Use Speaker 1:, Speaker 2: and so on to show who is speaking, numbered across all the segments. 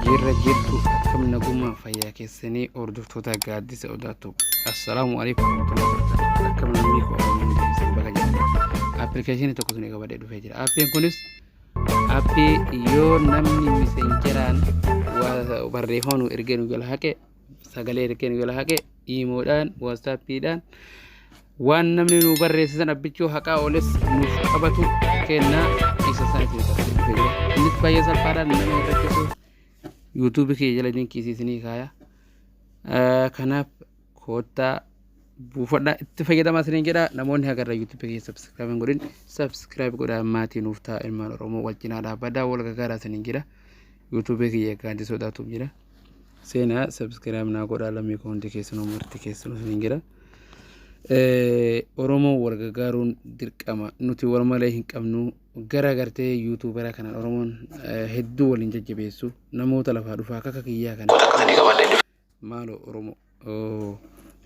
Speaker 1: jirra jirtu akkam naguma fayyaa keessanii hordoftoota gaaddisa odaatu. Assalaamu alaykum warahmatullahi wabarakatuh. Akkam namni ko isin baga jira. Application tokko sun qabadee dhufee jira. Appiin kunis appii yoo namni messengeraan barreeffama erge nu jala haqe sagalee erge nu jala haqe imoodhaan whatsaappiidhaan waan namni nu barreessisan abichuu haqaa oles nuuf qabatu kennaa isa sanitti dhufee jira. Innis baay'ee salphaadhaan nama rakkisu Yutubi ke jala dinqisiisanii kaaya. Kanaaf kotta buffadha itti fayyadamaa isiniin jedha. Namoonni hagarra Yutubi ke subscribe godhin subscribe godhaa maatii nuuf ta'a ilmaan Oromoo wal cinaa dhaabbadaa wal gargaaraa isiniin jedha. Yutubi ke gaaddi sodaatuuf jira. Seena subscribe naa godhaa lammii hundi keessanuu murtii keessanuu isiniin jedha. Oromoo wal gargaaruun dirqama nuti wal malee hin qabnu. Gara gartee YouTubera kana Oromoon hedduu waliin jajjabeessu namoota lafaa dhufaa akka kiyyaa kana maalo Oromoo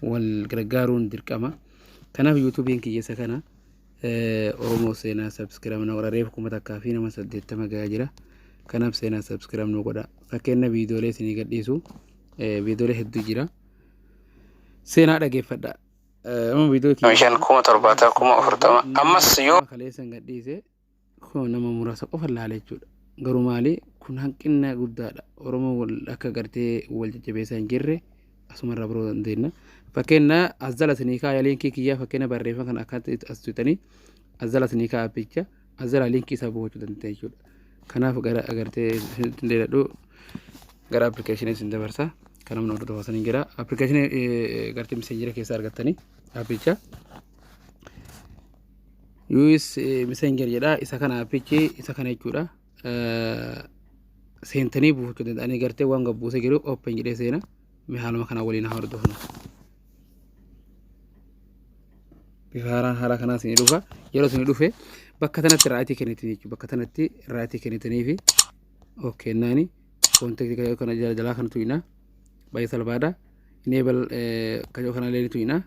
Speaker 1: wal gargaaruun dirqama. Kanaaf YouTubiin kiyyeessa kana Oromoo seenaa subscribe na godha reef kuma takkaa fi nama 80 gahaa jira. Kanaaf seenaa subscribe nu godha. Fakkeenya viidiyoolee isinii gadhiisu viidiyoolee hedduu jira. Seenaa dhageeffadha. Viidiyoo kiyyaa kuma 70 kuma 40 ammas yoo kaleessan gadhiise nama muraasa qofa laalee jechuudha. Garuu maali kun hanqina guddaadha. Oromoo akka gartee wal jajjabeessaa hin jirre asumarraa biroo dandeenya. Fakkeenya azala siniikaa yaa liinkii kiyyaa fakkeenya barreeffama kan akkatti as tuutanii azala siniikaa appicha azala liinkii isaa bu'achuu dandeenya jechuudha. Kanaaf gara agartee deedadhu gara appilikeeshinii isin dabarsa. Kana mana hordofaa hin jira. Appilikeeshinii gartee messenjera keessaa argattanii appicha US messenger jedha isa kana apichi isa kana jechuudha. Seentanii buufachuu danda'anii gartee waan gabbuusee jiru open jedhee seena mee haaluma kana waliin haa hordofnu. Bifa haaraan haala kanaa isin dhufa yeroo isin dhufe bakka tanatti raayitii kennitanii jechuudha. Bakka tanatti raayitii kennitanii fi okay naani kontaktii kana jalaa kana tuyina baay'ee salphaadha. Enable kajoo kana leeni tuyina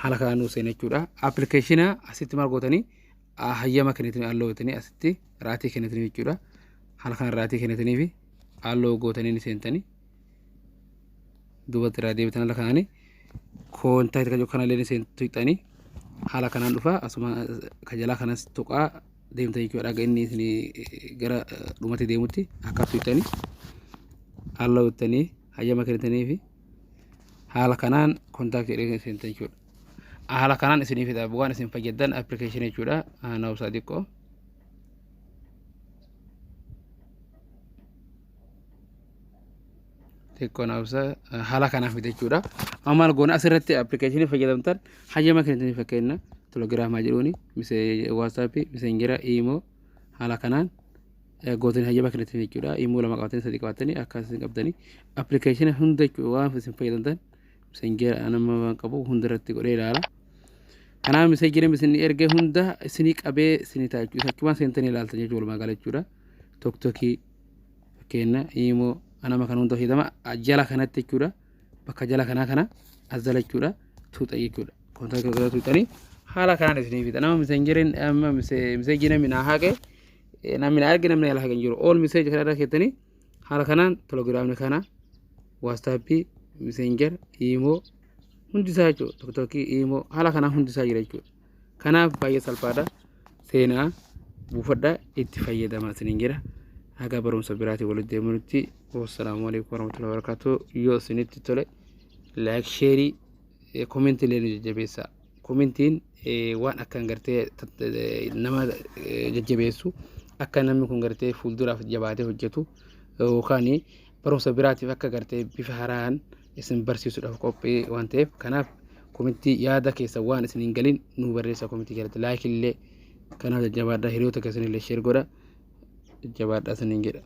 Speaker 1: haala kanaan seenaa jechuudha. Appilikeeshina asitti maal gootanii hayyama kennitanii alloo gootanii asitti raayitii kennitanii jechuudha. Haala kanaan raayitii kennitanii fi alloo gootanii ni seentanii duubatti irraa deebitan haala kanaanii kontaktii kajoo kana leeni seentu hixanii haala kanaan dhufa asuma kajalaa kanas tuqaa deemtan jechuudha. Dhaga inni isin gara dhumatti deemutti akkas hixanii alloo gootanii hayyama kennitanii fi haala kanaan kontaktii leeni seentan jechuudha. Haala kanaan isinii fi waan isin fayyaddan appilikeeshinii jechuudha. Naawusaa xiqqoo naawusaa haala kanaan fide jechuudha. Amma goona asirratti appilikeeshinii fayyadamtan hayyama kennitanii fakkeenya telegiraamaa jedhuuni waatsaappii messenjera imoo haala kanaan gootanii hayyama kennitanii jechuudha. Imoo lama qabatanii sadii qabatanii akkasiin qabdanii appilikeeshinii hunda jechuudha waan isin fayyadamtan messenjera nama waan qabu hundarratti godhee ilaala. Kana messenjera isin erge hunda isinii qabee isinii ta'a jechuudha. Akkuma seentanii ilaaltan jechuudha walumaa gala jechuudha. Tokkokkii fakkeenya imoo anama kan hunda fayyadama jala kanatti jechuudha. Bakka jala kanaa kana azala jechuudha tuuxa jechuudha. Kontaktii gara tuuxanii haala kanaan isinii fida. Nama messenjeriin amma messenjera mina haqe namni arge namni ala haqe jiru. All message kana irra keessanii haala kanaan telegiraamni kana whatsappii messenger imo hundi isaa jechuudha. Tokkokkii imo haala kanaan hundi isaa jira jechuudha. Kanaaf baay'ee salphaadha. Seenaa buufadha itti fayyadamaa isiniin jira. Haga barumsa biraatii walitti deemuutti wassalaamu alaykum warahmatullahi wabarakatuh. Yoo isinitti tole like share comment illee jajjabeessaa. Commentiin waan akkan gartee nama jajjabeessu akka namni kun gartee fuulduraaf jabaatee hojjetu yookaan barumsa biraatiif akka gartee bifa haaraan isin barsiisuudhaaf qophii waan ta'eef kanaaf commentii yaada keessa waan isin hin galin nu barreessaa commentii jalatti like illee kanaaf jajjabaadhaa hiriyoota keessan illee share godha jajjabaadhaa isiniin jedha.